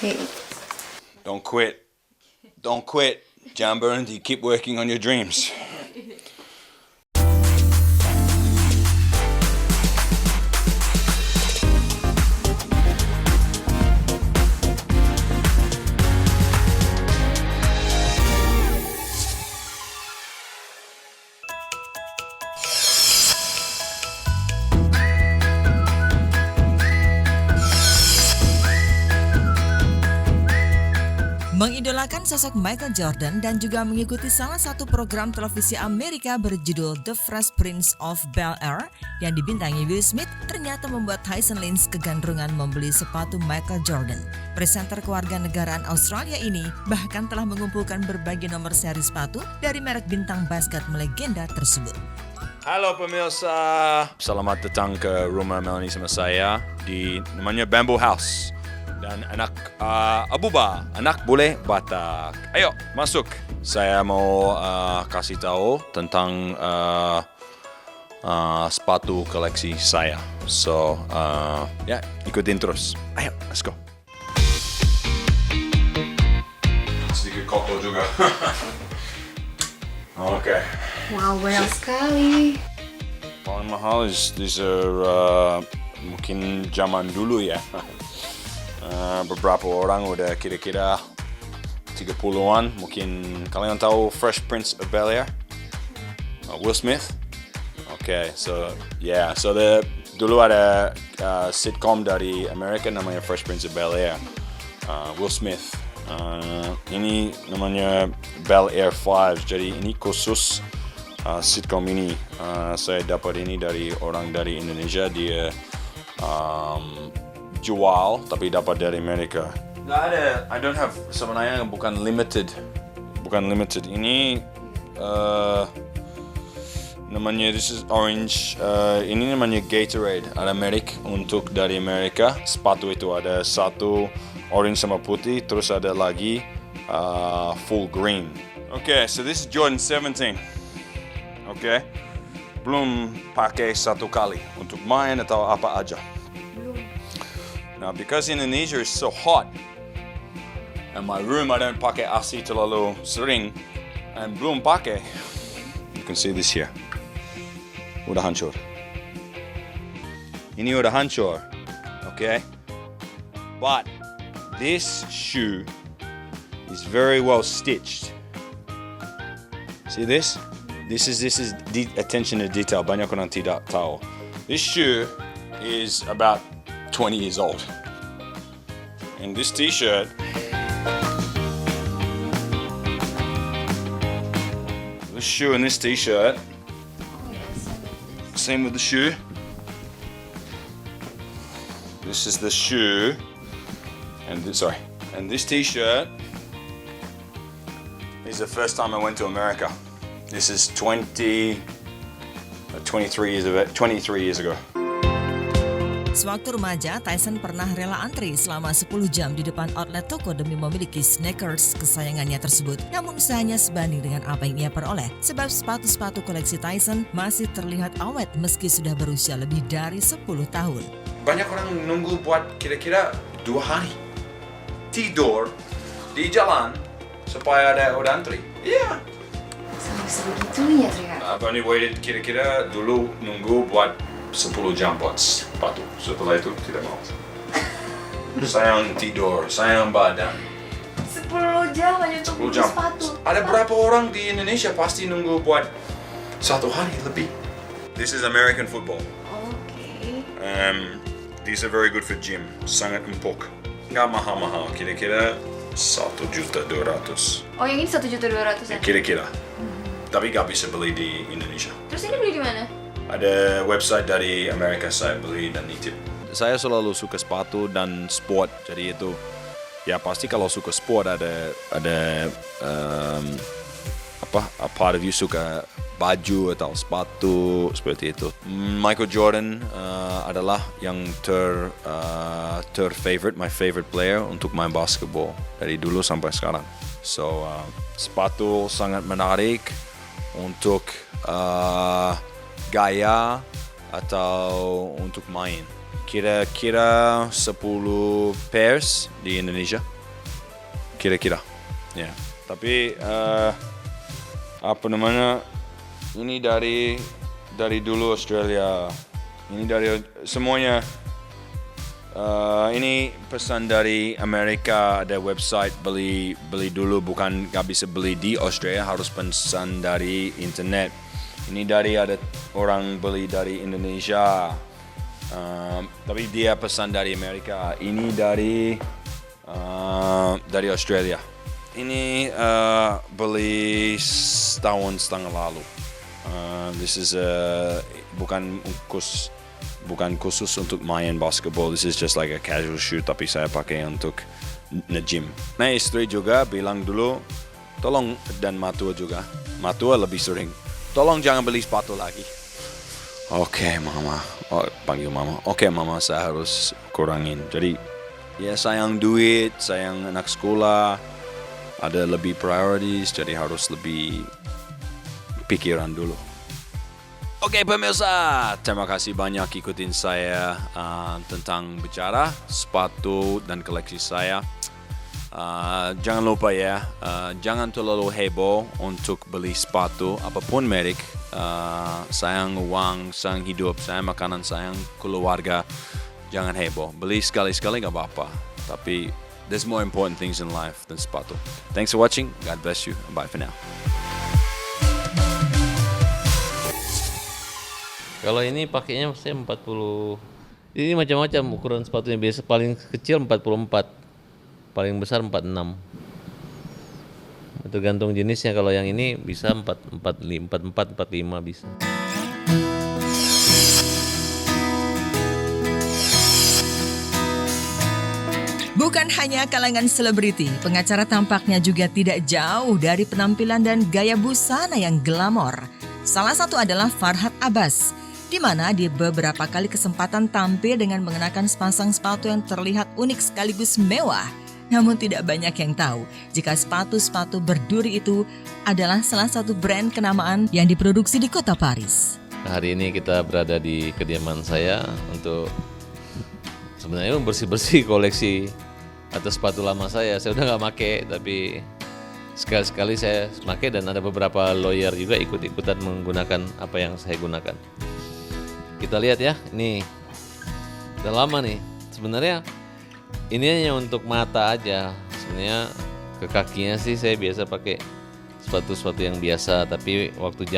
Hey. Don't quit. Don't quit. Jangan berhenti. Keep working on your dreams. Mengidolakan sosok Michael Jordan dan juga mengikuti salah satu program televisi Amerika berjudul The Fresh Prince of Bel-Air yang dibintangi Will Smith ternyata membuat Tyson Lynch kegandrungan membeli sepatu Michael Jordan. Presenter kewarganegaraan Australia ini bahkan telah mengumpulkan berbagai nomor seri sepatu dari merek bintang basket melegenda tersebut. Halo pemirsa, selamat datang ke rumah Melanie sama saya di namanya Bamboo House. Dan anak Abuba, anak bule Batak. Ayo masuk. Saya mau kasih tahu tentang sepatu koleksi saya. So ya ikutin terus. Ayo, let's go. Sedikit kotor juga. Oke. Wow, banyak sekali. Paling mahal these are mungkin zaman dulu ya. Beberapa orang udah kira-kira 30-an. Mungkin kalian tahu Fresh Prince of Bel-Air? Will Smith? So dulu ada sitcom dari Amerika namanya Fresh Prince of Bel-Air. Will Smith. Ini namanya Bel-Air 5. Jadi ini khusus sitcom ini. Saya dapat ini dari orang dari Indonesia. Dia jual tapi dapat dari Amerika. Nggak ada, I don't have, sebenarnya bukan limited. Ini namanya, this is orange. Ini namanya Gatorade, ada merek untuk dari Amerika. Sepatu itu ada satu orange sama putih, terus ada lagi full green. So this is Jordan 17. Belum pakai satu kali untuk main atau apa aja. Now, because Indonesia is so hot, and my room I don't pakai AC terlalu sering, and belum pakai, you can see this here. Udah hancur. Ini udah hancur, But this shoe is very well stitched. See this? This is attention to detail. Banyak orang tidak tahu. This shoe is about 20 years old. And this t-shirt, this shoe and this t-shirt, same with the shoe. This is the shoe, and this t-shirt is the first time I went to America. This is 23 years ago. Sewaktu remaja, Tyson pernah rela antri selama 10 jam di depan outlet toko demi memiliki sneakers kesayangannya tersebut. Namun usahanya sebanding dengan apa yang ia peroleh. Sebab sepatu-sepatu koleksi Tyson masih terlihat awet meski sudah berusia lebih dari 10 tahun. Banyak orang nunggu buat kira-kira 2 hari. Tidur di jalan supaya ada udah antri. Iya. Sampai sebegitunya ternyata. I've only waited kira-kira dulu nunggu buat 10 jam buat sepatu. Setelah itu tidak mau. Sayang tidur, sayang badan. 10 jam hanya untuk beli sepatu. Ada berapa orang di Indonesia pasti nunggu buat 1 hari lebih. This is American football. These are very good for gym. Sangat empuk. Nggak mahal-mahal. Kira-kira 1.200.000. Oh, yang ini 1.200.000 Kira-kira. Tapi nggak bisa beli di Indonesia. Terus ini beli di mana? Ada website dari Amerika saya beli dan nitip. Saya selalu suka sepatu dan sport, jadi itu ya pasti kalau suka sport ada a part of you suka baju atau sepatu seperti itu. Michael Jordan adalah yang my favorite player untuk main basketball dari dulu sampai sekarang. So sepatu sangat menarik untuk gaya atau untuk main. kira-kira 10 pairs di Indonesia. Kira-kira. Ya. Tapi apa namanya? Ini dari dulu Australia. Ini dari semuanya. Ini pesan dari Amerika, ada website beli dulu, bukan gak bisa beli di Australia, harus pesan dari internet. Ini dari ada orang beli dari Indonesia, tapi dia pesan dari Amerika. Ini dari Australia. Ini beli setahun setengah lalu. This is bukan khusus untuk main basketball. This is just like a casual shoe, tapi saya pakai untuk nge-gym. Nah, istri juga bilang dulu, tolong, dan Matua juga. Matua lebih sering, tolong jangan beli sepatu lagi. Oke, Mama. Panggil Mama. Oke, Mama, saya harus kurangin. Jadi, ya sayang duit, sayang anak sekolah, ada lebih priorities, jadi harus lebih pikiran dulu. Oke pemirsa, terima kasih banyak ikutin saya tentang bicara sepatu dan koleksi saya. Jangan lupa ya, jangan terlalu heboh untuk beli sepatu apapun merek. Sayang uang, sayang hidup, sayang makanan, sayang keluarga. Jangan heboh, beli sekali-sekali gak apa-apa. Tapi there's more important things in life than sepatu. Thanks for watching, God bless you, bye for now. Kalau ini pakainya saya 40. Ini macam-macam ukuran sepatunya, biasa paling kecil 44. Paling besar 46. Tergantung jenisnya. Kalau yang ini bisa 44, 45 bisa. Bukan hanya kalangan selebriti, pengacara tampaknya juga tidak jauh dari penampilan dan gaya busana yang glamor. Salah satu adalah Farhad Abbas, di mana dia beberapa kali kesempatan tampil dengan mengenakan sepasang sepatu yang terlihat unik sekaligus mewah. Namun tidak banyak yang tahu jika sepatu-sepatu berduri itu adalah salah satu brand kenamaan yang diproduksi di kota Paris. Hari ini kita berada di kediaman saya untuk sebenarnya bersih-bersih koleksi atau sepatu lama saya. Saya udah nggak make, tapi sekali-sekali saya pakai, dan ada beberapa lawyer juga ikut-ikutan menggunakan apa yang saya gunakan. Kita lihat ya, ini udah lama nih. Sebenarnya ini hanya untuk mata aja. Sebenarnya ke kakinya sih saya biasa pakai sepatu-sepatu yang biasa. Tapi waktu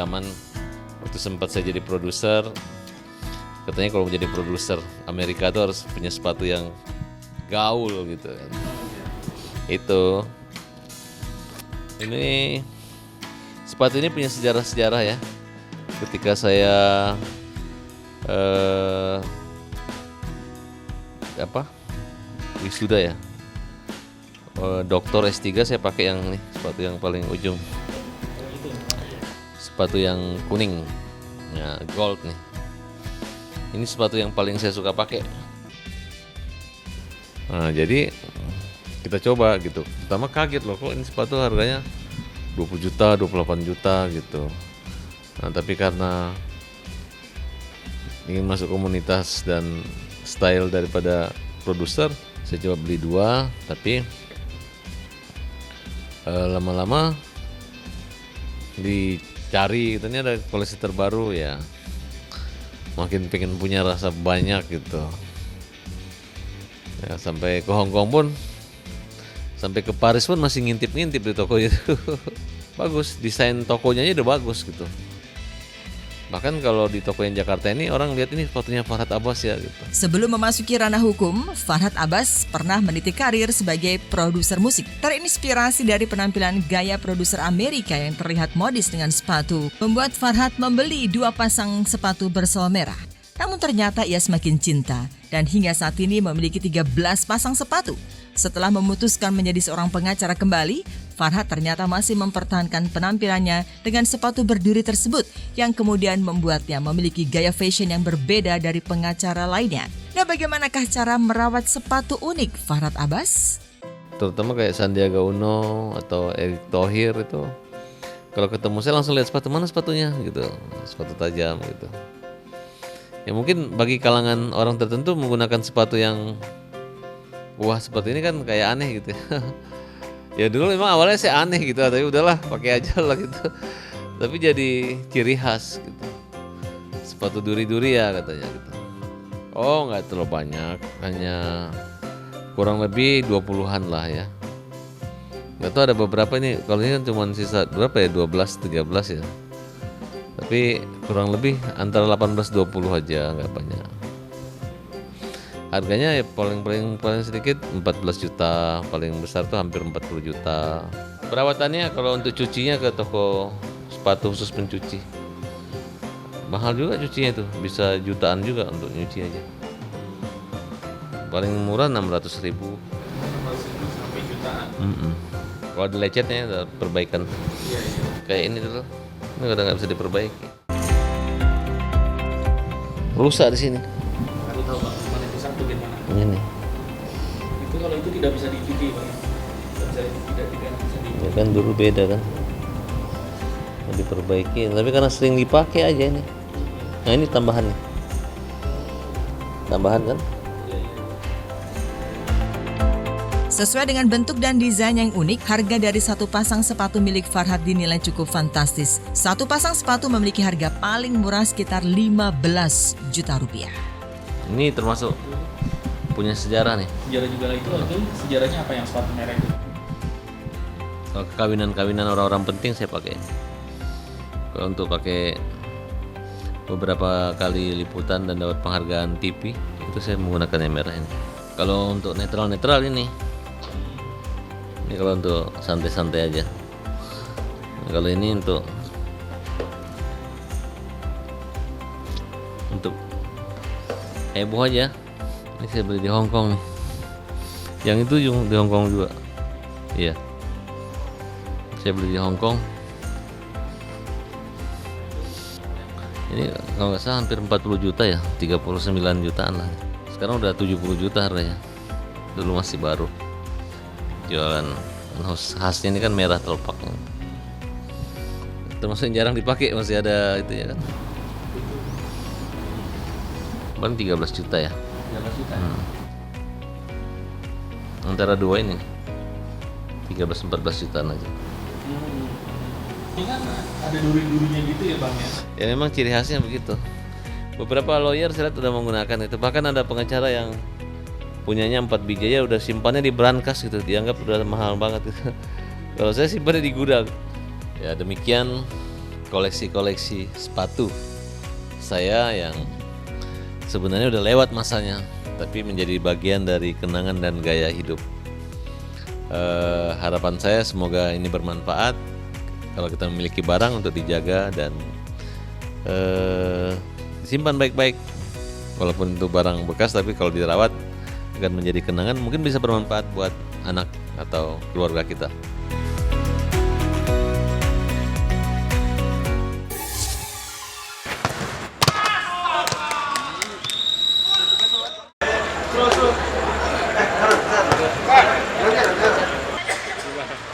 sempat saya jadi produser, katanya kalau menjadi produser Amerika tuh harus punya sepatu yang gaul gitu kan. Itu. Ini sepatu ini punya sejarah-sejarah ya. Ketika saya wisuda ya, doktor S3, saya pakai yang nih, sepatu yang paling ujung, sepatu yang kuning ya, gold nih. Ini sepatu yang paling saya suka pakai. Nah, jadi kita coba gitu. Pertama kaget loh, kok ini sepatu harganya 20 juta, 28 juta gitu. Nah, tapi karena ingin masuk komunitas dan style daripada produser, saya coba beli 2, tapi lama-lama dicari, ternyata ada koleksi terbaru ya, makin pengen punya rasa banyak gitu ya. Sampai ke Hong Kong pun, sampai ke Paris pun masih ngintip-ngintip di toko itu. Bagus, desain tokonya aja udah bagus gitu. Bahkan kalau di toko yang Jakarta ini, orang lihat ini sepatunya Farhad Abbas ya gitu. Sebelum memasuki ranah hukum, Farhad Abbas pernah meniti karir sebagai produser musik. Terinspirasi dari penampilan gaya produser Amerika yang terlihat modis dengan sepatu, membuat Farhad membeli 2 pasang sepatu bersol merah. Namun ternyata ia semakin cinta dan hingga saat ini memiliki 13 pasang sepatu. Setelah memutuskan menjadi seorang pengacara kembali, Farhad ternyata masih mempertahankan penampilannya dengan sepatu berduri tersebut yang kemudian membuatnya memiliki gaya fashion yang berbeda dari pengacara lainnya. Nah, bagaimanakah cara merawat sepatu unik Farhad Abbas? Terutama kayak Sandiaga Uno atau Erick Thohir itu, kalau ketemu saya langsung lihat sepatu, mana sepatunya gitu, sepatu tajam gitu. Ya mungkin bagi kalangan orang tertentu menggunakan sepatu yang wah seperti ini kan kayak aneh gitu ya. Ya dulu memang awalnya saya aneh gitu, tapi udahlah pakai aja lah gitu. Tapi jadi ciri khas gitu. Sepatu duri-duri ya katanya gitu. Oh nggak terlalu banyak, hanya kurang lebih 20-an lah ya. Nggak tahu ada beberapa ini, kalau ini kan cuma sisa berapa ya, 12-13 ya. Tapi kurang lebih antara 18-20 aja, nggak banyak. Harganya ya paling sedikit 14 juta, paling besar tuh hampir 40 juta. Perawatannya kalau untuk cucinya ke toko sepatu khusus pencuci. Mahal juga cucinya itu, bisa jutaan juga untuk nyuci aja. Paling murah 600.000. 600.000 sampai jutaan. Kalau ada lecetnya ada perbaikan. Iya. Kayak ini dulu. Ini udah nggak bisa diperbaiki. Rusak di sini. Aku tahu Pak, mana itu satu gimana. Ini. Itu kalau itu tidak bisa dicuci Pak. Tidak bisa dicuci. Ya kan dulu beda kan. Mau diperbaiki, tapi karena sering dipakai aja ini. Nah ini tambahan nih. Tambahan kan? Sesuai dengan bentuk dan desain yang unik, harga dari satu pasang sepatu milik Farhad dinilai cukup fantastis. Satu pasang sepatu memiliki harga paling murah sekitar 15 juta rupiah. Ini termasuk punya sejarah nih. Sejarah juga itu sejarahnya apa yang sepatu merah itu? Kalau kawinan orang-orang penting saya pakai. Kalau untuk pakai beberapa kali liputan dan dapat penghargaan TV, itu saya menggunakan yang merah ini. Kalau untuk netral ini kalau untuk santai-santai aja. Kalau ini untuk heboh aja. Ini saya beli di Hong Kong nih. Yang itu di Hong Kong juga. Iya. Saya beli di Hong Kong. Ini kalau nggak salah hampir 40 juta ya, 39 jutaan lah. Sekarang udah 70 juta harganya. Dulu masih baru. Jualan khasnya ini kan merah telpak. Termasuk yang jarang dipakai, masih ada itu ya kan. Paling 13 juta ya. 13 juta. Antara dua ini 13-14 jutaan aja. Ini kan ada duri-durinya gitu ya Bang ya. Ya memang ciri khasnya begitu. Beberapa lawyer saya lihat udah menggunakan itu. Bahkan ada pengacara yang punyanya 4 biji aja udah simpannya di brankas gitu, dianggap udah mahal banget gitu. Kalau saya simpannya di gudang. Ya demikian koleksi-koleksi sepatu saya yang sebenarnya udah lewat masanya, tapi menjadi bagian dari kenangan dan gaya hidup. Harapan saya semoga ini bermanfaat. Kalau kita memiliki barang untuk dijaga dan simpan baik-baik. Walaupun itu barang bekas, tapi kalau dirawat akan menjadi kenangan, mungkin bisa bermanfaat buat anak atau keluarga kita.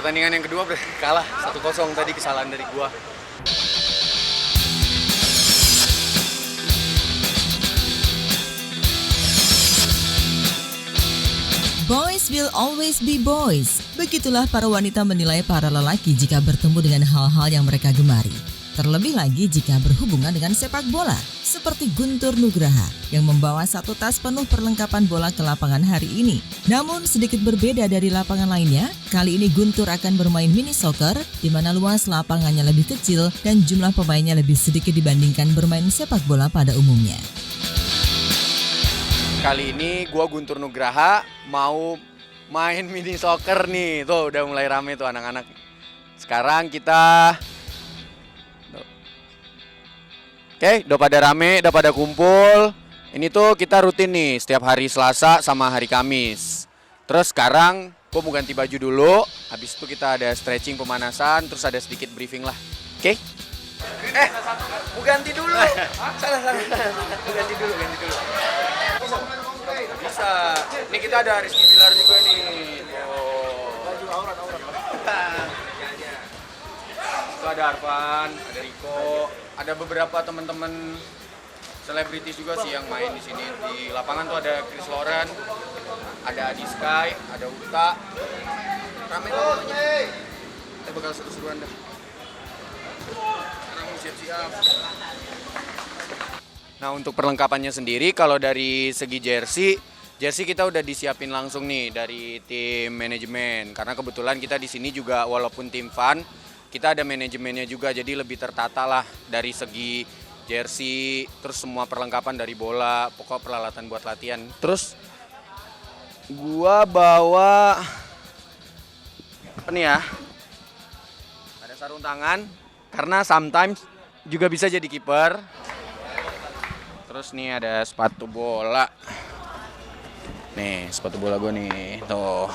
Pertandingan yang kedua kalah 1-0 tadi, kesalahan dari gua. Boys will always be boys. Begitulah para wanita menilai para lelaki jika bertemu dengan hal-hal yang mereka gemari. Terlebih lagi jika berhubungan dengan sepak bola, seperti Guntur Nugraha yang membawa satu tas penuh perlengkapan bola ke lapangan hari ini. Namun sedikit berbeda dari lapangan lainnya, kali ini Guntur akan bermain mini soccer di mana luas lapangannya lebih kecil dan jumlah pemainnya lebih sedikit dibandingkan bermain sepak bola pada umumnya. Kali ini gua Guntur Nugraha mau main mini soccer nih. Tuh udah mulai rame tuh anak-anak. Sekarang kita udah pada rame, udah pada kumpul. Ini tuh kita rutin nih setiap hari Selasa sama hari Kamis. Terus sekarang gua mau ganti baju dulu. Habis itu kita ada stretching pemanasan, terus ada sedikit briefing lah. Oke? Mau ganti dulu. Salah. Mau ganti dulu. Bisa. Ini kita ada Rizky Bilar juga nih. Baju aurat. Itu ada Arfan, ada Riko, ada beberapa teman-teman selebritis juga sih yang main di sini. Di lapangan tuh ada Chris Lauren, ada Adi Sky, ada Uta. Rame lah pokoknya. Kita bakal seru-seruan dah. Sekarang mau siap-siap. Nah, untuk perlengkapannya sendiri kalau dari segi jersey kita udah disiapin langsung nih dari tim manajemen. Karena kebetulan kita di sini juga walaupun tim fun, kita ada manajemennya juga, jadi lebih tertata lah dari segi jersey, terus semua perlengkapan dari bola, pokok peralatan buat latihan. Terus gua bawa apa nih ya? Ada sarung tangan karena sometimes juga bisa jadi kiper. Terus nih ada sepatu bola. Nih, sepatu bola gua nih. Tuh.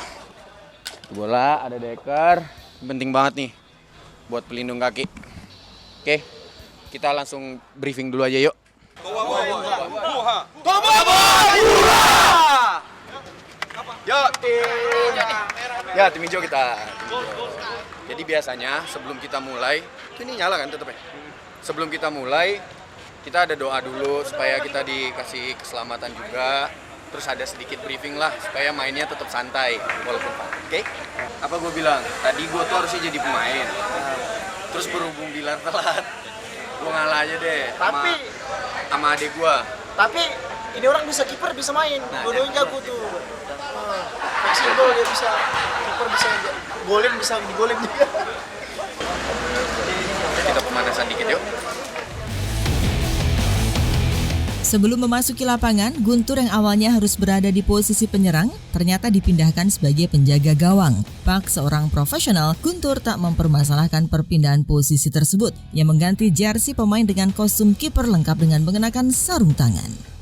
Sepatu bola, ada deker. Penting banget nih buat pelindung kaki. Oke, kita langsung briefing dulu aja yuk. Tim hijau kita. Jadi biasanya sebelum kita mulai, ini nyala kan tetep ya? Sebelum kita mulai, kita ada doa dulu supaya kita dikasih keselamatan juga. Terus ada sedikit briefing lah supaya mainnya tetap santai walaupun fun. Oke? Apa gue bilang? Tadi gue tuh harusnya jadi pemain. Terus berhubung Bilar telat, gue ngalah aja deh sama adik gue. Tapi ini orang bisa kiper bisa main, dua-duanya jago tuh. Fleksibel dia bisa, kiper bisa golin bisa digolin juga. Kita pemanasan dikit yuk. Sebelum memasuki lapangan, Guntur yang awalnya harus berada di posisi penyerang, ternyata dipindahkan sebagai penjaga gawang. Bak seorang profesional, Guntur tak mempermasalahkan perpindahan posisi tersebut, yang mengganti jersey pemain dengan kostum kiper lengkap dengan mengenakan sarung tangan.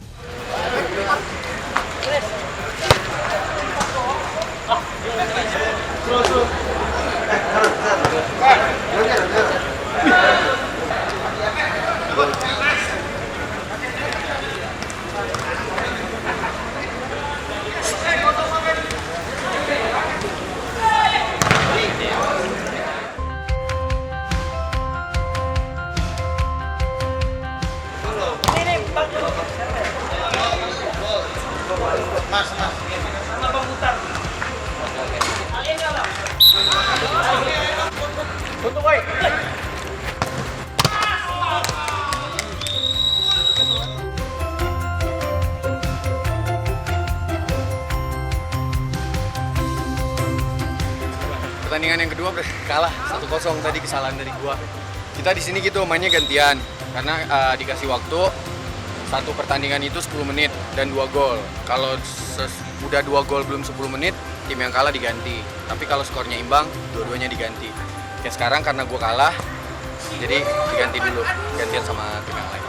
Pertandingan yang kedua kalah 1-0 tadi, kesalahan dari gua. Kita di sini gitu mainnya gantian karena dikasih waktu satu pertandingan itu 10 menit dan 2 gol. Kalau udah 2 gol belum 10 menit, tim yang kalah diganti. Tapi kalau skornya imbang, dua-duanya diganti. Kayak sekarang karena gua kalah, jadi diganti dulu, gantian sama tim yang lain.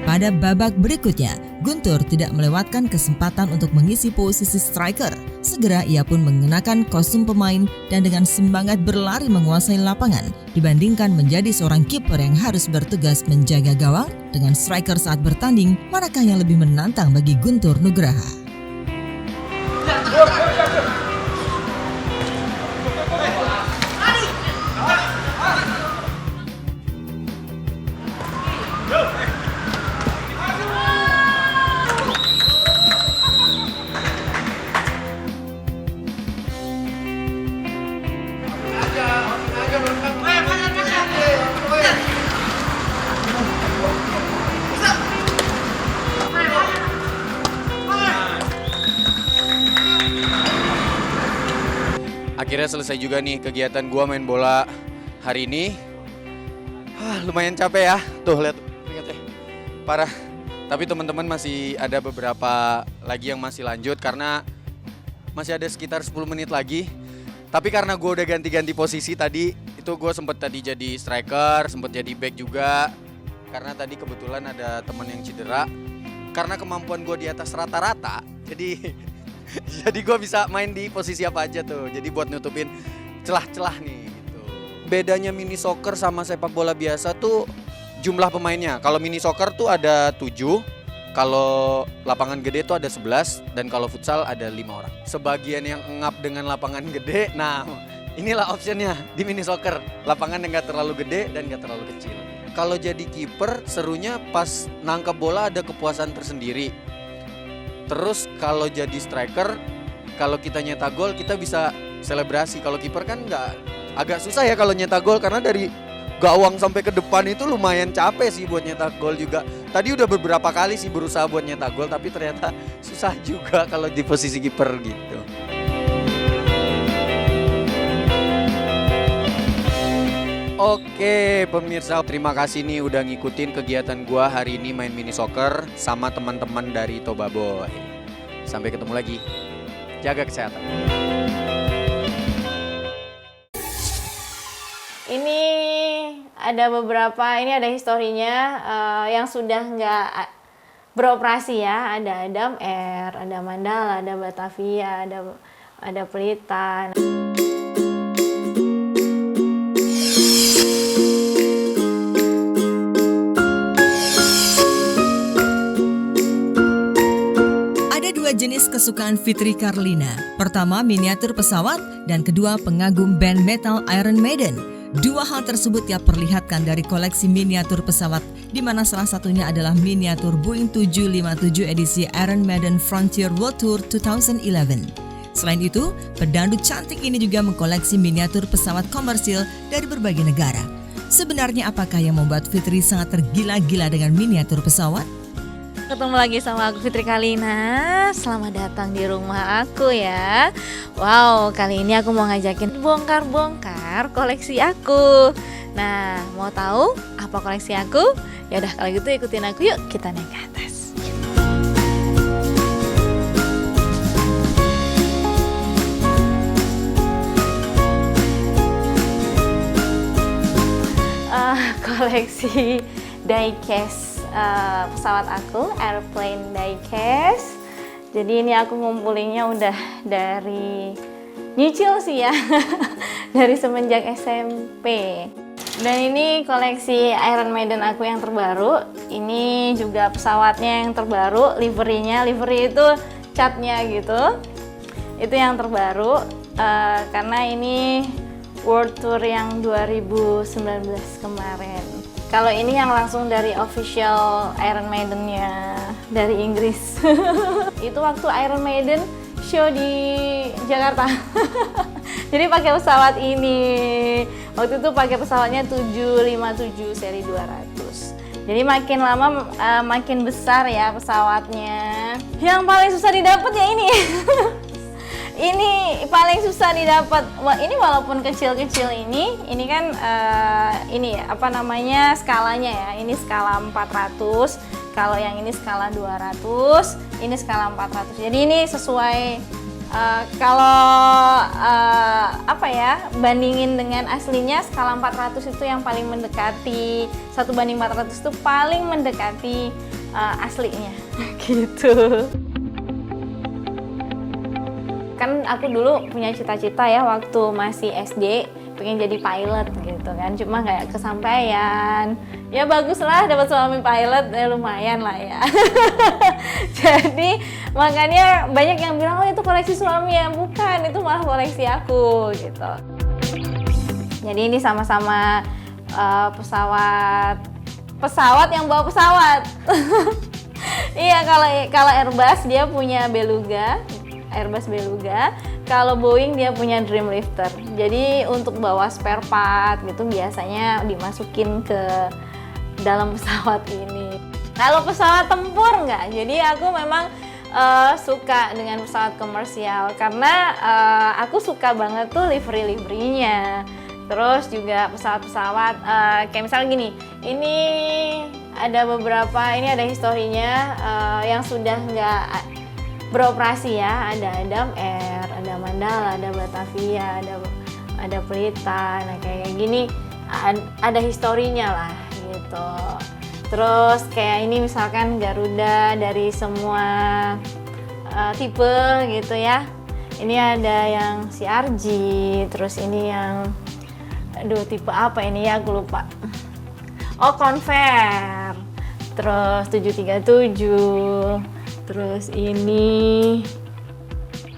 Pada babak berikutnya, Guntur tidak melewatkan kesempatan untuk mengisi posisi striker. Segera ia pun mengenakan kostum pemain dan dengan semangat berlari menguasai lapangan dibandingkan menjadi seorang kiper yang harus bertugas menjaga gawang. Dengan striker saat bertanding, manakah yang lebih menantang bagi Guntur Nugraha? Akhirnya selesai juga nih kegiatan gua main bola hari ini. Lumayan capek ya. Tuh lihat keringatnya. Parah. Tapi teman-teman masih ada beberapa lagi yang masih lanjut karena masih ada sekitar 10 menit lagi. Tapi karena gua udah ganti-ganti posisi tadi, itu gua sempet tadi jadi striker, sempet jadi back juga. Karena tadi kebetulan ada teman yang cedera. Karena kemampuan gua di atas rata-rata, jadi gue bisa main di posisi apa aja tuh. Jadi buat nutupin celah-celah nih gitu. Bedanya mini soccer sama sepak bola biasa tuh jumlah pemainnya. Kalau mini soccer tuh ada 7, kalau lapangan gede tuh ada 11, dan kalau futsal ada 5 orang. Sebagian yang ngap dengan lapangan gede, nah inilah optionnya di mini soccer. Lapangan yang gak terlalu gede dan gak terlalu kecil. kalau jadi kiper serunya pas nangkep bola ada kepuasan tersendiri. Terus kalau jadi striker, kalau kita nyetak gol kita bisa selebrasi. Kalau kiper kan agak susah ya kalau nyetak gol karena dari gawang sampai ke depan itu lumayan capek sih buat nyetak gol juga. Tadi udah beberapa kali sih berusaha buat nyetak gol tapi ternyata susah juga kalau di posisi kiper gitu. Oke pemirsa, terima kasih nih udah ngikutin kegiatan gua hari ini main mini soccer sama teman-teman dari Toba Boy. Sampai ketemu lagi. Jaga kesehatan. Ini ada beberapa, ini ada historinya yang sudah nggak beroperasi ya. Ada Adam Air, ada Mandala, ada Batavia, ada Pelita. Ada dua jenis kesukaan Fitri Karlina. Pertama, miniatur pesawat, dan kedua, pengagum band metal Iron Maiden. Dua hal tersebut ia perlihatkan dari koleksi miniatur pesawat, di mana salah satunya adalah miniatur Boeing 757 edisi Iron Maiden Frontier World Tour 2011. Selain itu, pedangdut cantik ini juga mengkoleksi miniatur pesawat komersil dari berbagai negara. Sebenarnya apakah yang membuat Fitri sangat tergila-gila dengan miniatur pesawat? Ketemu lagi sama aku Fitri Karlina. Selamat datang di rumah aku ya. Wow, kali ini aku mau ngajakin bongkar-bongkar koleksi aku. Nah, mau tahu apa koleksi aku? Ya udah kalau gitu ikutin aku yuk, kita naik ke atas. Koleksi diecast pesawat aku, airplane diecast. Jadi ini aku ngumpulinnya udah dari nyicil sih ya, dari semenjak SMP. Dan ini koleksi Iron Maiden aku yang terbaru. Ini juga pesawatnya yang terbaru, liverynya. Livery itu catnya gitu. Itu yang terbaru karena ini World Tour yang 2019 kemarin. Kalau ini yang langsung dari official Iron Maiden-nya dari Inggris. Itu waktu Iron Maiden show di Jakarta. Jadi pakai pesawat ini. Waktu itu pakai pesawatnya 757 seri 200. Jadi makin lama makin besar ya pesawatnya. Yang paling susah didapat ya ini. Ini paling susah didapat. Wah, ini walaupun kecil-kecil ini kan ini apa namanya skalanya ya. Ini skala 400. Kalau yang ini skala 200, ini skala 400. Jadi ini sesuai kalau apa ya, bandingin dengan aslinya skala 400 itu yang paling mendekati 1:400 itu paling mendekati aslinya gitu. Kan aku dulu punya cita-cita ya waktu masih SD pengen jadi pilot gitu kan, cuma nggak kesampaian. Ya bagus lah dapat suami pilot, ya lumayan lah ya. Jadi makanya banyak yang bilang oh itu koleksi suami ya, bukan, itu malah koleksi aku gitu. Jadi ini sama-sama pesawat yang bawa pesawat. Iya, kalau Airbus dia punya Beluga. Airbus Beluga, kalau Boeing dia punya Dreamlifter. Jadi untuk bawa spare part gitu biasanya dimasukin ke dalam pesawat ini. Kalau pesawat tempur enggak, jadi aku memang suka dengan pesawat komersial karena aku suka banget tuh livery-liverynya. Terus juga pesawat-pesawat kayak misalnya gini, ini ada beberapa, ini ada historinya yang sudah nggak beroperasi ya. Ada Adam Air, ada Mandala, ada Batavia, ada Pelita. Nah kayak gini ada historinya lah gitu. Terus kayak ini misalkan Garuda dari semua tipe gitu ya. Ini ada yang CRJ, terus ini yang tipe apa ini ya, aku lupa. Oh, Convair. Terus 737. Terus ini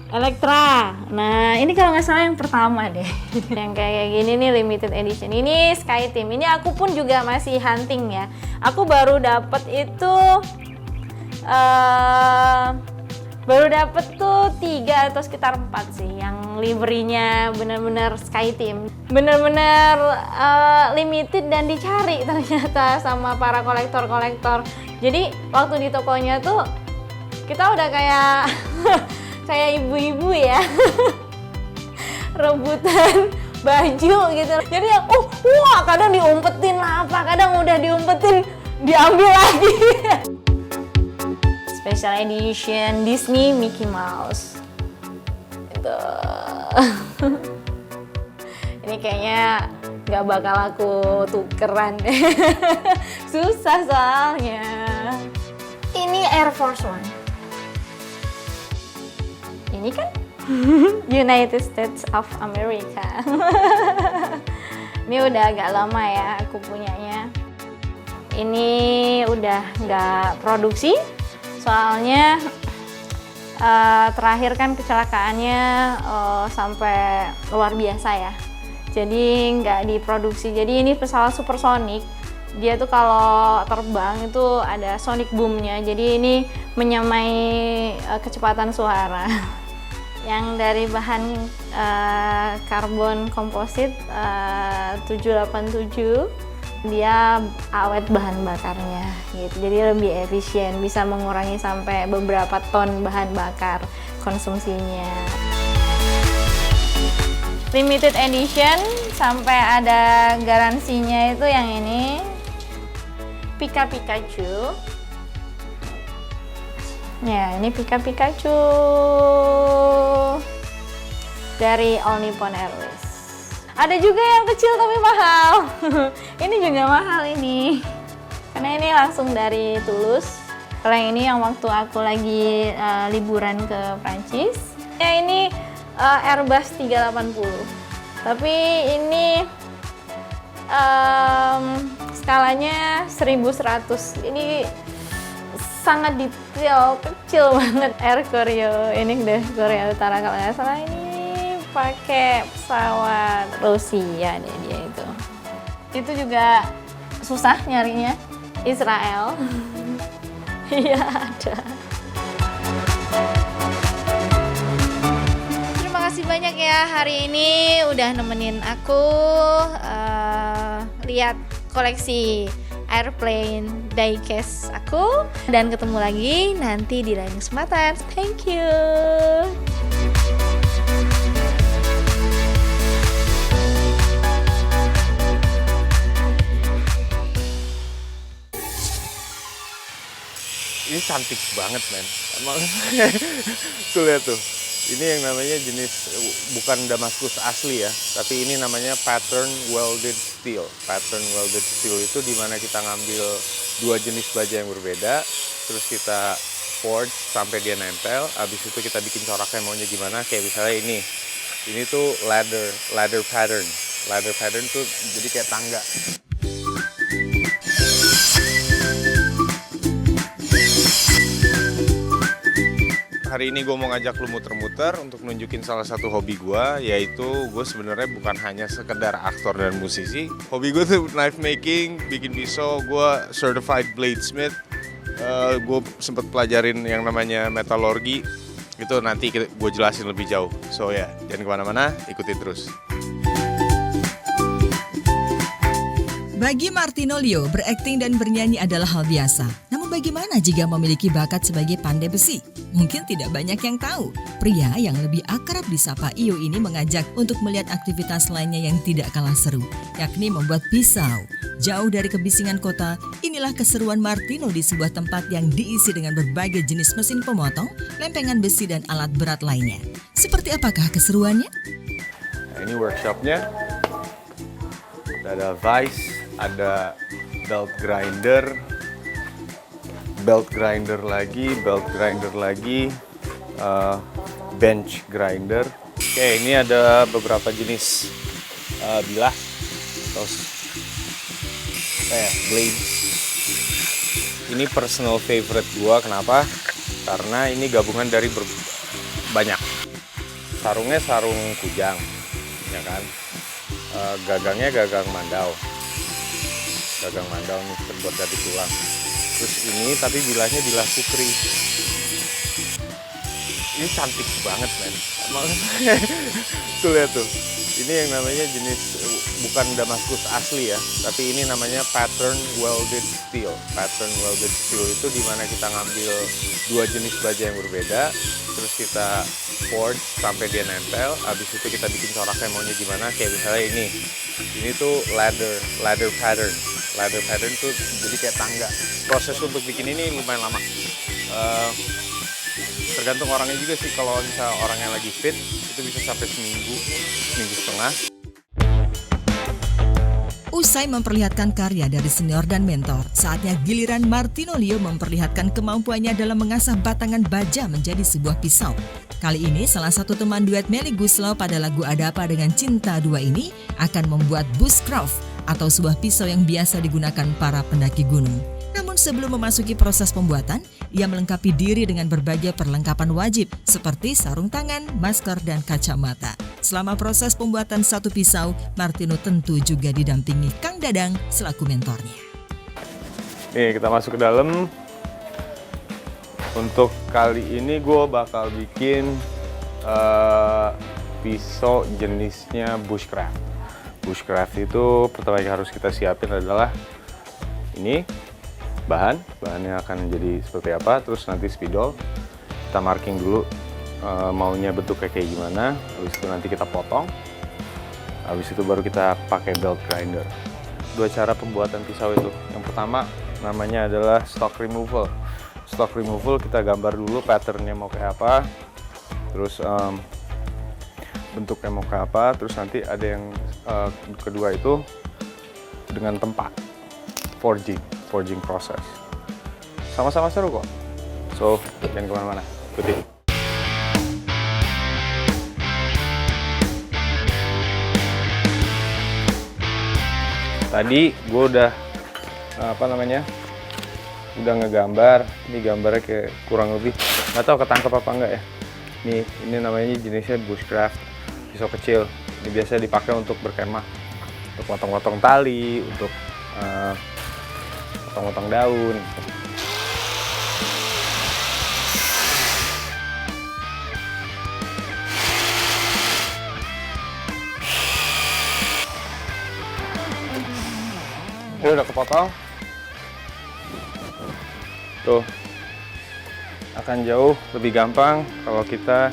Elektra. Nah, ini kalau nggak salah yang pertama deh. Yang kayak gini nih limited edition. Ini SkyTeam. Ini aku pun juga masih hunting ya. Aku baru dapet itu tuh 3 atau sekitar 4 sih yang liverinya bener-bener SkyTeam. Bener-bener limited dan dicari ternyata sama para kolektor-kolektor. Jadi waktu di tokonya tuh kita udah kayak kayak ibu-ibu ya. Rebutan baju gitu. Jadi wah kadang diumpetin lah apa, kadang udah diumpetin diambil lagi. Special edition Disney Mickey Mouse. Itu. Ini kayaknya nggak bakal aku tukeran. Susah soalnya. Ini Air Force One. Ini kan United States of America. Ini udah agak lama ya aku punyanya. Ini udah nggak produksi, soalnya terakhir kan kecelakaannya sampai luar biasa ya. Jadi nggak diproduksi. Jadi ini pesawat supersonik. Dia tuh kalau terbang itu ada sonic boomnya. Jadi ini menyamai kecepatan suara. Yang dari bahan karbon komposit 787, dia awet bahan bakarnya gitu. Jadi lebih efisien, bisa mengurangi sampai beberapa ton bahan bakar konsumsinya. Limited edition sampai ada garansinya itu yang ini Pika Pikachu. Ya, ini Pika Pikachu dari All Nippon Airways. Ada juga yang kecil tapi mahal. Ini juga mahal ini. Karena ini langsung dari Toulouse. Kalau yang ini yang waktu aku lagi liburan ke Prancis. Ya ini Airbus 380. Tapi ini skalanya 1100. Ini sangat detail, kecil banget. Air Koryo, ini deh Korea Utara kalau nggak salah. Ini pakai pesawat Rusia deh dia itu. Itu juga susah nyarinya. Israel. Iya ada. Terima kasih banyak ya hari ini udah nemenin aku lihat koleksi airplane diecast aku, dan ketemu lagi nanti di lain kesempatan. Thank you. Ini cantik banget men. Emang tuh lihat tuh. Ini yang namanya jenis bukan Damaskus asli ya, tapi ini namanya pattern welded steel. Pattern welded steel itu dimana kita ngambil 2 jenis baja yang berbeda, terus kita forge sampai dia nempel. Abis itu kita bikin coraknya maunya gimana. Kayak misalnya ini tuh ladder pattern. Ladder pattern tuh jadi kayak tangga. Hari ini gue mau ngajak lu muter-muter untuk nunjukin salah satu hobi gue, yaitu gue sebenarnya bukan hanya sekedar aktor dan musisi. Hobi gue tuh knife making, bikin pisau. Gue certified bladesmith. Gue sempet pelajarin yang namanya metallurgi. Itu nanti gue jelasin lebih jauh. So ya, jangan kemana-mana, ikutin terus. Bagi Martino Leo, berakting dan bernyanyi adalah hal biasa. Namun bagaimana jika memiliki bakat sebagai pandai besi? Mungkin tidak banyak yang tahu. Pria yang lebih akrab disapa Iyo ini mengajak untuk melihat aktivitas lainnya yang tidak kalah seru, yakni membuat pisau. Jauh dari kebisingan kota, inilah keseruan Martino di sebuah tempat yang diisi dengan berbagai jenis mesin pemotong, lempengan besi dan alat berat lainnya. Seperti apakah keseruannya? Nah, ini workshopnya. Ada vice, ada belt grinder lagi, bench grinder. Oke, ini ada beberapa jenis bilah atau blades. Ini personal favorite gua, kenapa? Karena ini gabungan dari banyak. sarungnya sarung kujang, ya kan. Gagangnya gagang mandau. Gagang mandau nih terbuat dari tulang. Terus ini tapi bilahnya bilah kukri. Ini cantik banget, men. Tuh lihat tuh. Ini yang namanya jenis bukan Damaskus asli ya, tapi ini namanya pattern welded steel. Pattern welded steel itu dimana kita ngambil dua jenis baja yang berbeda, terus kita forge sampai dia nempel. Habis itu kita bikin coraknya maunya gimana. Kayak misalnya ini tuh ladder pattern. Ladder pattern tuh jadi kayak tangga. Proses untuk bikin ini lumayan lama. Tergantung orangnya juga sih. Kalau misalnya orangnya lagi fit, itu bisa sampai seminggu setengah. Usai memperlihatkan karya dari senior dan mentor, saatnya giliran Martino Leo memperlihatkan kemampuannya dalam mengasah batangan baja menjadi sebuah pisau. Kali ini salah satu teman duet Melly Guslau pada lagu Ada Apa Dengan Cinta 2 ini akan membuat bushcraft atau sebuah pisau yang biasa digunakan para pendaki gunung. Namun sebelum memasuki proses pembuatan, ia melengkapi diri dengan berbagai perlengkapan wajib seperti sarung tangan, masker, dan kacamata. Selama proses pembuatan satu pisau, Martino tentu juga didampingi Kang Dadang selaku mentornya. Nih kita masuk ke dalam. Untuk kali ini gue bakal bikin pisau jenisnya bushcraft. Bushcraft itu pertama yang harus kita siapin adalah ini. Bahannya akan jadi seperti apa, terus nanti spidol kita marking dulu maunya bentuknya kayak gimana, habis itu nanti kita potong, habis itu baru kita pakai belt grinder. Dua cara pembuatan pisau itu, yang pertama namanya adalah stock removal. Stock removal kita gambar dulu patternnya mau kayak apa, terus bentuknya mau kayak apa, terus nanti ada yang kedua itu dengan tempat forging proses. Sama-sama seru kok. So, jangan kemana-mana. Ikutin. Tadi gue udah udah ngegambar. Ini gambarnya kayak kurang lebih nggak tahu ketangkep apa enggak ya. Ini namanya jenisnya bushcraft, pisau kecil. Ini biasa dipakai untuk berkemah, untuk potong-potong tali, untuk potong-potong daun. Ini udah kepotong. Tuh. Akan jauh lebih gampang kalau kita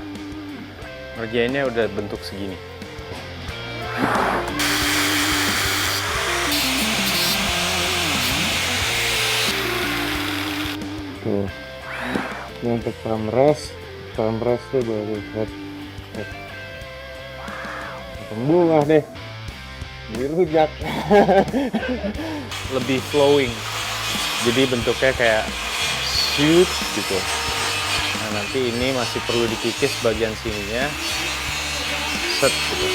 ngerjainnya udah bentuk segini. Tuh. Ini untuk pamres tuh baru buat bunga deh, dirujak. Lebih flowing, jadi bentuknya kayak shoot gitu. Nah nanti ini masih perlu dikikis bagian sininya, set gitu.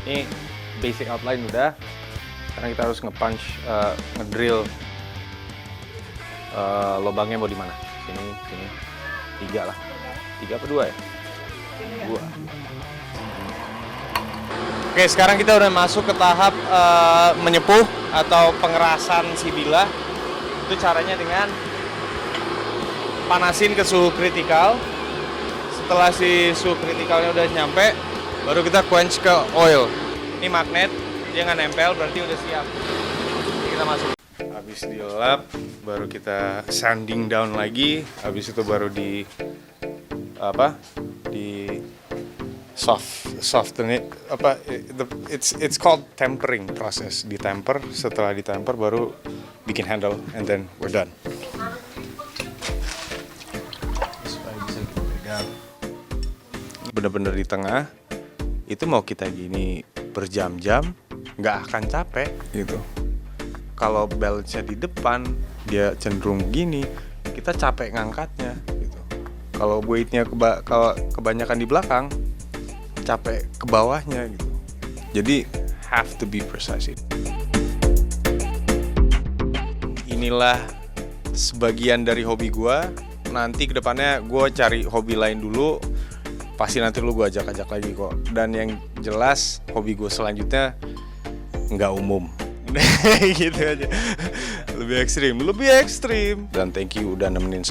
Ini basic outline udah, sekarang kita harus nge-punch, ngedrill lubangnya mau di mana? Sini, 3 lah. 3 apa 2 ya? 2. Oke, sekarang kita udah masuk ke tahap menyepuh atau pengerasan si bilah. Itu caranya dengan panasin ke suhu kritikal. Setelah si suhu kritikalnya udah nyampe, baru kita quench ke oil. Ini magnet, dia nggak nempel, berarti udah siap. Jadi kita masuk. Habis dilap, baru kita sanding down lagi. Habis itu baru di soften it, it's called tempering process. Di temper, setelah di temper baru bikin handle, and then we're done. Supaya bisa kita pegang. Bener-bener di tengah, itu mau kita gini berjam-jam nggak akan capek gitu. Kalau balance-nya di depan, dia cenderung begini, kita capek ngangkatnya gitu. Kalau weight-nya kalau kebanyakan di belakang, capek ke bawahnya gitu. Jadi have to be precise. Inilah sebagian dari hobi gue. Nanti kedepannya gue cari hobi lain dulu. pasti nanti lu gue ajak-ajak lagi kok. Dan yang jelas hobi gue selanjutnya nggak umum. Gitu aja. Lebih ekstrim. Dan thank you udah nemenin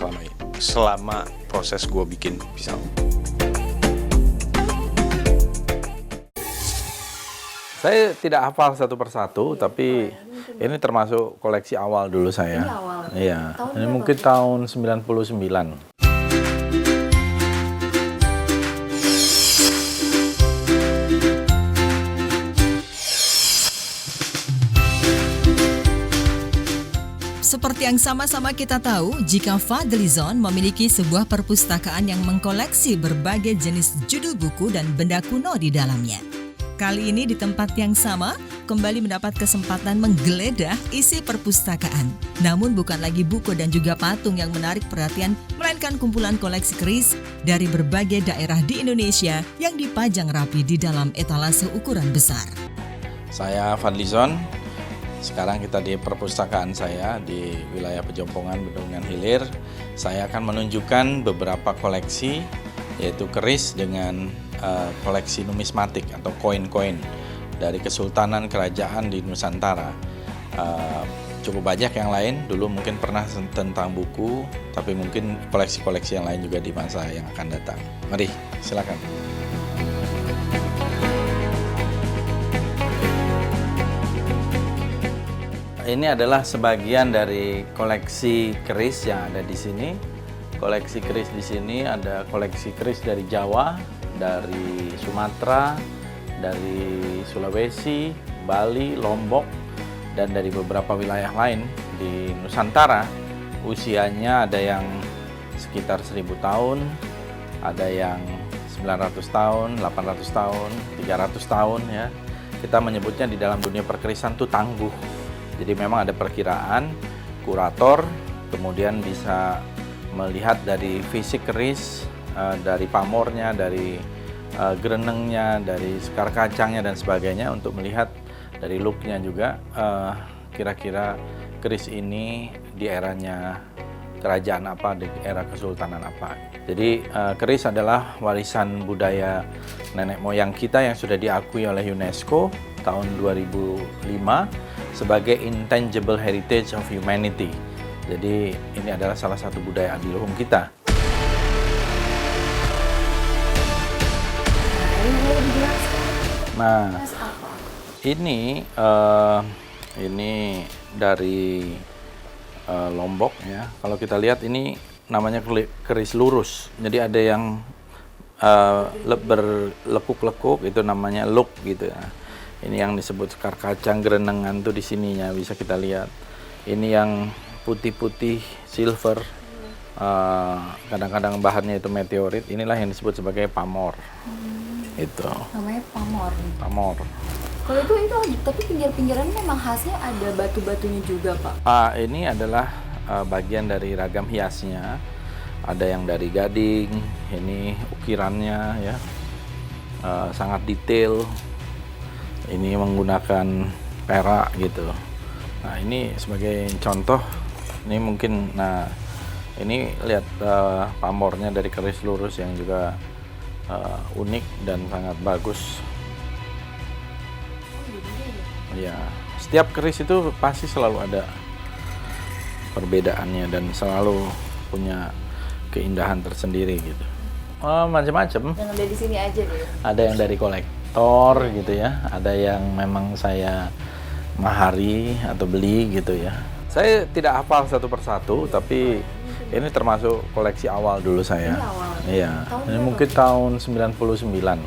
selama proses gue bikin pisau. Saya tidak hafal satu persatu, tapi ini termasuk koleksi awal dulu saya. Ini awal? Iya. Tahun Ini berapa? mungkin tahun 99. Seperti yang sama-sama kita tahu, jika Fadlizon memiliki sebuah perpustakaan yang mengkoleksi berbagai jenis judul buku dan benda kuno di dalamnya. Kali ini di tempat yang sama, kembali mendapat kesempatan menggeledah isi perpustakaan. Namun bukan lagi buku dan juga patung yang menarik perhatian, melainkan kumpulan koleksi keris dari berbagai daerah di Indonesia yang dipajang rapi di dalam etalase ukuran besar. Saya Fadlizon. Sekarang kita di perpustakaan saya di wilayah Pejompongan, Bendungan Hilir. Saya akan menunjukkan beberapa koleksi, yaitu keris dengan koleksi numismatik atau koin-koin dari kesultanan kerajaan di Nusantara. Cukup banyak yang lain, dulu mungkin pernah tentang buku, tapi mungkin koleksi-koleksi yang lain juga di masa yang akan datang. Mari, silakan. Ini adalah sebagian dari koleksi keris yang ada di sini. Koleksi keris di sini ada koleksi keris dari Jawa, dari Sumatera, dari Sulawesi, Bali, Lombok, dan dari beberapa wilayah lain di Nusantara. Usianya ada yang sekitar 1000 tahun, ada yang 900 tahun, 800 tahun, 300 tahun ya. Kita menyebutnya di dalam dunia perkerisan itu tangguh. Jadi memang ada perkiraan, kurator, kemudian bisa melihat dari fisik keris, dari pamornya, dari grenengnya, dari sekar kacangnya dan sebagainya untuk melihat dari looknya juga kira-kira keris ini di eranya kerajaan apa, di era kesultanan apa. Jadi keris adalah warisan budaya nenek moyang kita yang sudah diakui oleh UNESCO tahun 2005 sebagai Intangible Heritage of Humanity. Jadi ini adalah salah satu budaya adiluhung kita. Nah, ini dari Lombok ya. Kalau kita lihat ini namanya keris lurus. Jadi ada yang berlekuk-lekuk, itu namanya look gitu ya. Ini yang disebut sekar kacang gerenengan tuh di sininya bisa kita lihat. Ini yang putih-putih silver, kadang-kadang bahannya itu meteorit. Inilah yang disebut sebagai pamor. Itu. Namanya pamor. Pamor. Kalau itu tapi pinggir-pinggiran memang khasnya ada batu-batunya juga, Pak. Ini adalah bagian dari ragam hiasnya. Ada yang dari gading. Ini ukirannya ya, sangat detail. Ini menggunakan perak gitu. Nah ini sebagai contoh, ini mungkin, nah ini lihat pamornya dari keris lurus yang juga unik dan sangat bagus. Ya, setiap keris itu pasti selalu ada perbedaannya dan selalu punya keindahan tersendiri gitu. Macam-macam. Yang ada di sini aja deh. Ada yang dari kolektor gitu ya, ada yang memang saya mahari atau beli gitu ya. Saya tidak hafal satu persatu, tapi ini termasuk koleksi awal dulu saya. Ini awal? Iya, Tahun ini berapa? mungkin tahun 99.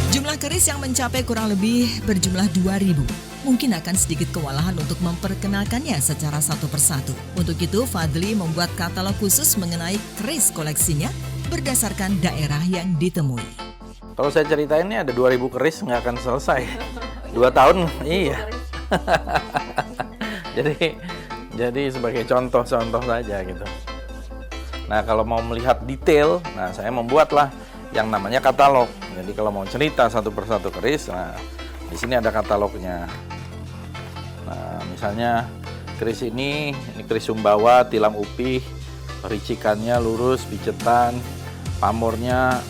Jumlah keris yang mencapai kurang lebih berjumlah 2.000. Mungkin akan sedikit kewalahan untuk memperkenalkannya secara satu persatu. Untuk itu, Fadli membuat katalog khusus mengenai keris koleksinya berdasarkan daerah yang ditemui. Kalau saya ceritain ini ada 2000 keris nggak akan selesai. 2 tahun, iya. jadi sebagai contoh-contoh saja gitu. Nah kalau mau melihat detail, nah saya membuatlah yang namanya katalog. Jadi kalau mau cerita satu persatu keris, nah di sini ada katalognya. Nah misalnya keris ini keris Sumbawa, tilam upih, pericikannya lurus, picetan, pamornya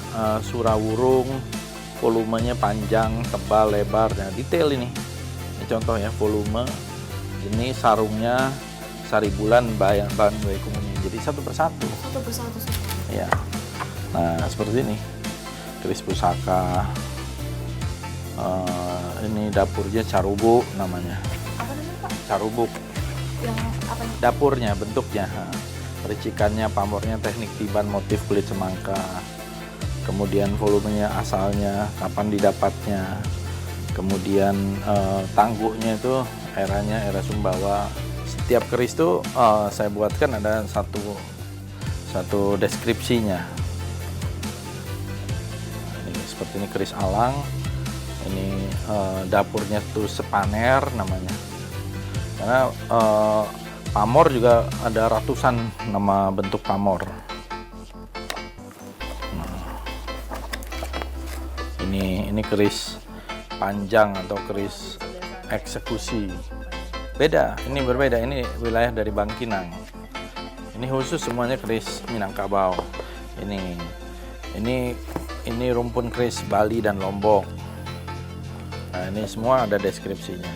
surawurung, volumenya panjang, tebal, lebar, nah detail ini. Ini contoh ya, volume. Ini sarungnya sari bulan bahan baikung ini. Jadi satu persatu. Satu persatu. Ya. Nah seperti ini. Keris pusaka. Ini dapurnya carubuk namanya. Apa namanya Pak? Carubuk. Yang apa nih? Dapurnya, bentuknya. Percikannya, pamornya, teknik tiban, motif kulit semangka. Kemudian volumenya, asalnya, kapan didapatnya. Kemudian tangguhnya itu eranya era Sumbawa. Setiap keris itu saya buatkan ada satu deskripsinya. Ini seperti ini keris alang. Ini dapurnya tuh sepaner namanya. Karena pamor juga ada ratusan nama bentuk pamor. Nah, ini keris panjang atau keris eksekusi. Beda, ini berbeda. Ini wilayah dari Bangkinang. Ini khusus semuanya keris Minangkabau. Ini rumpun keris Bali dan Lombok. Nah, ini semua ada deskripsinya.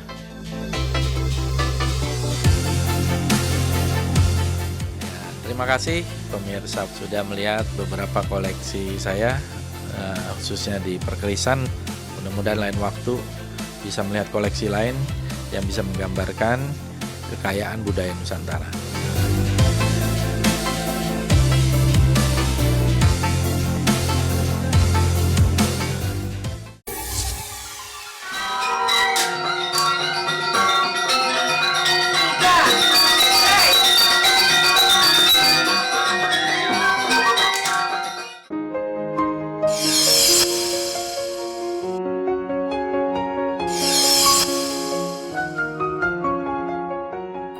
Ya, terima kasih pemirsa sudah melihat beberapa koleksi saya, khususnya di perkerisan. Mudah-mudahan lain waktu bisa melihat koleksi lain yang bisa menggambarkan kekayaan budaya Nusantara.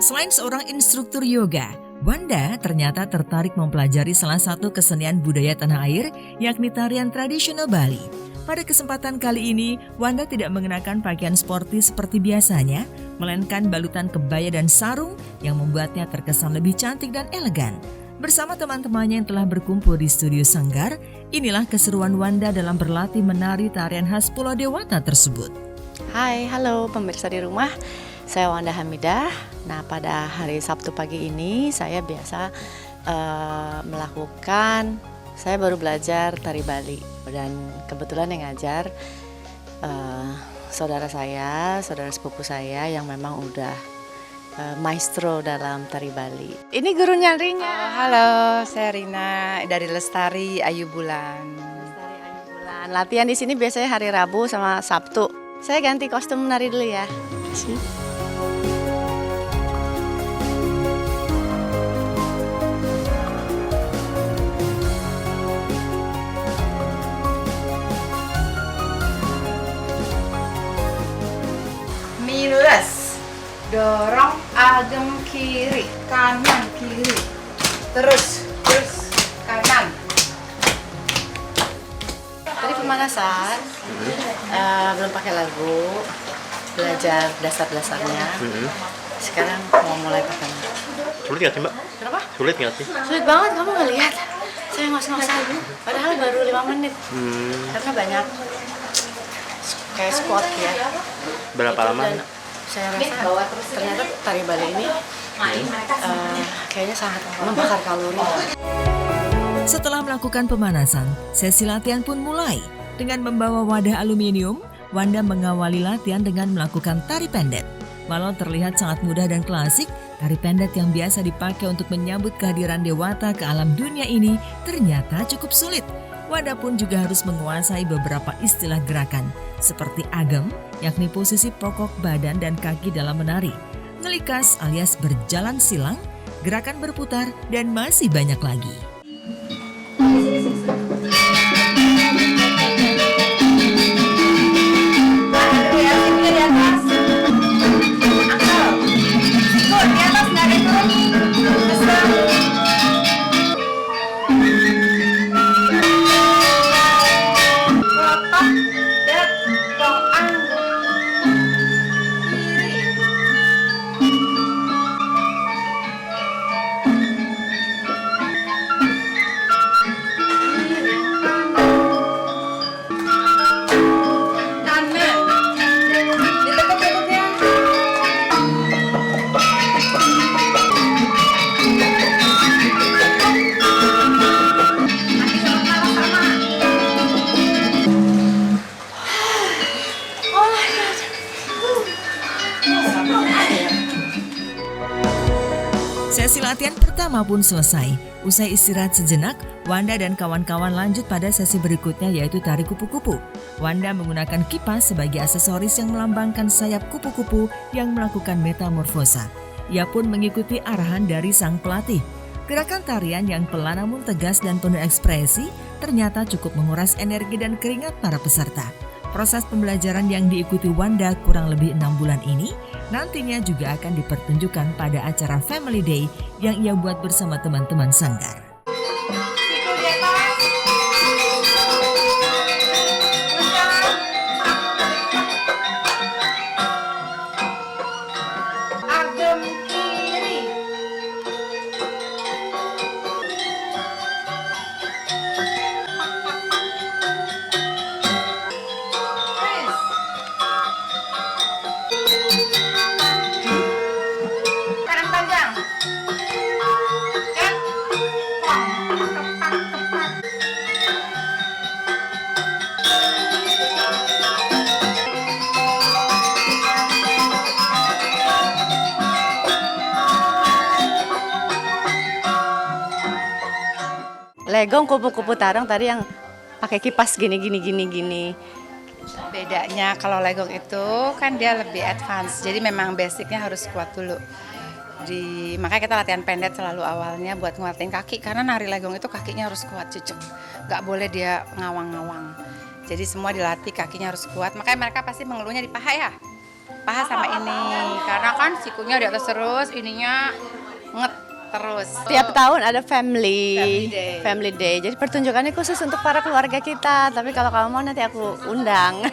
Selain seorang instruktur yoga, Wanda ternyata tertarik mempelajari salah satu kesenian budaya tanah air, yakni tarian tradisional Bali. Pada kesempatan kali ini, Wanda tidak mengenakan pakaian sporty seperti biasanya, melainkan balutan kebaya dan sarung yang membuatnya terkesan lebih cantik dan elegan. Bersama teman-temannya yang telah berkumpul di studio Sanggar, inilah keseruan Wanda dalam berlatih menari tarian khas Pulau Dewata tersebut. Hai, halo pemirsa di rumah. Saya Wanda Hamidah. Nah, pada hari Sabtu pagi ini saya biasa saya baru belajar tari Bali dan kebetulan yang ngajar saudara sepupu saya yang memang udah maestro dalam tari Bali. Ini gurunya Rina. Halo, saya Rina dari Lestari Ayu Bulan. Latihan di sini biasanya hari Rabu sama Sabtu. Saya ganti kostum menari dulu ya. Minus, dorong agem kiri, kanan kiri, terus kanan. Tadi pemanasan, belum pakai lagu, belajar dasar-dasarnya. Sekarang mau mulai pakai. Sulit nggak sih Mbak? Kenapa? Sulit nggak sih? Sulit banget, kamu nggak lihat? Saya ngos-ngosan, padahal baru 5 menit. Karena banyak kayak squat ya. Berapa lama? Dan saya rasa ternyata tari Bali ini kayaknya sangat membakar kalori. Setelah melakukan pemanasan, sesi latihan pun mulai. Dengan membawa wadah aluminium, Wanda mengawali latihan dengan melakukan tari pendet. Walau terlihat sangat mudah dan klasik, tari pendet yang biasa dipakai untuk menyambut kehadiran Dewata ke alam dunia ini ternyata cukup sulit. Wanda pun juga harus menguasai beberapa istilah gerakan, seperti agem, yakni posisi pokok badan dan kaki dalam menari, ngelikas alias berjalan silang, gerakan berputar, dan masih banyak lagi. latihan pertama pun selesai. Usai istirahat sejenak, Wanda dan kawan-kawan lanjut pada sesi berikutnya yaitu tari kupu-kupu. Wanda menggunakan kipas sebagai aksesoris yang melambangkan sayap kupu-kupu yang melakukan metamorfosa. Ia pun mengikuti arahan dari sang pelatih. Gerakan tarian yang pelan namun tegas dan penuh ekspresi ternyata cukup menguras energi dan keringat para peserta. Proses pembelajaran yang diikuti Wanda kurang lebih 6 bulan ini nantinya juga akan dipertunjukkan pada acara Family Day yang ia buat bersama teman-teman sanggar. Legong kupu-kupu tarung tadi yang pakai kipas gini. Bedanya kalau legong itu kan dia lebih advance, jadi memang basicnya harus kuat dulu. Makanya kita latihan pendek selalu awalnya buat nguatin kaki, karena nari legong itu kakinya harus kuat, cucuk. Nggak boleh dia ngawang-ngawang. Jadi semua dilatih kakinya harus kuat, makanya mereka pasti mengeluhnya di paha ya. Paha sama ini, karena kan sikunya di atas terus, ininya nget terus. Tiap tahun ada family day. Jadi pertunjukannya khusus untuk para keluarga kita. Tapi kalau kamu mau nanti aku undang.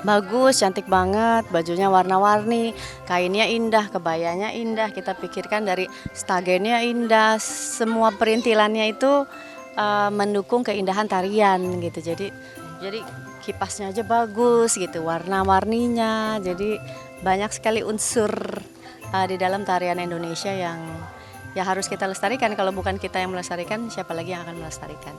Bagus, cantik banget. Bajunya warna-warni, kainnya indah, kebayanya indah. Kita pikirkan dari stagennya indah. Semua perintilannya itu mendukung keindahan tarian gitu. Jadi kipasnya aja bagus gitu, warna-warninya. Jadi banyak sekali unsur di dalam tarian Indonesia yang ya harus kita lestarikan. Kalau bukan kita yang melestarikan, siapa lagi yang akan melestarikan?